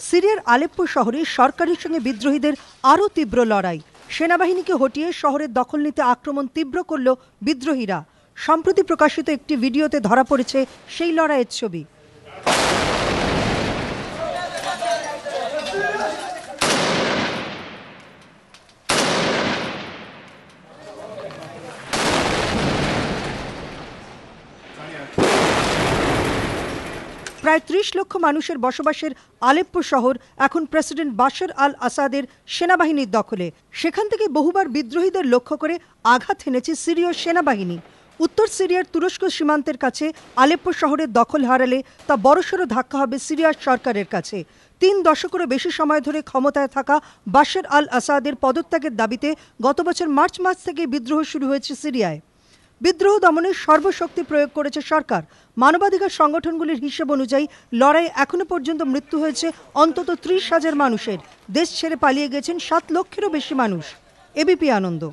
সিরিয়ার আলেপ্পো শহরে সরকারের সঙ্গে বিদ্রোহীদের আরও তীব্র লড়াই। সেনাবাহিনীকে হটিয়ে শহরের দখল নিতে আক্রমণ তীব্র করল বিদ্রোহীরা। সম্প্রতি প্রকাশিত একটি ভিডিওতে ধরা পড়েছে সেই লড়াইয়ের ছবি। প্রায় ৩০ লক্ষ মানুষের বসবাসের আলেপ্পো শহর এখন প্রেসিডেন্ট বাশার আল আসাদের সেনাবাহিনীর দখলে। সেখান থেকে বহুবার বিদ্রোহীদের লক্ষ্য করে আঘাত হেনেছে সিরীয় সেনাবাহিনী। উত্তর সিরিয়ার তুরস্ক সীমান্তের কাছে আলেপ্পো শহরের দখল হারালে তা বড়সড় ধাক্কা হবে সিরিয়ার সরকারের কাছে। ৩ দশকেরও বেশি সময় ধরে ক্ষমতায় থাকা বাশার আল আসাদের পদত্যাগের দাবিতে গত বছর মার্চ মাস থেকে বিদ্রোহ শুরু হয়েছে সিরিয়ায়। বিদ্রোহ দমনে সর্বশক্তি প্রয়োগ করেছে সরকার। মানবাধিকার সংগঠনগুলির হিসেব অনুযায়ী লড়াইয়ে এখনো পর্যন্ত মৃত্যু হয়েছে অন্তত ৩০,০০০ মানুষের। দেশ ছেড়ে পালিয়ে গেছেন ৭ লক্ষেরও বেশি মানুষ। এবিপি আনন্দ।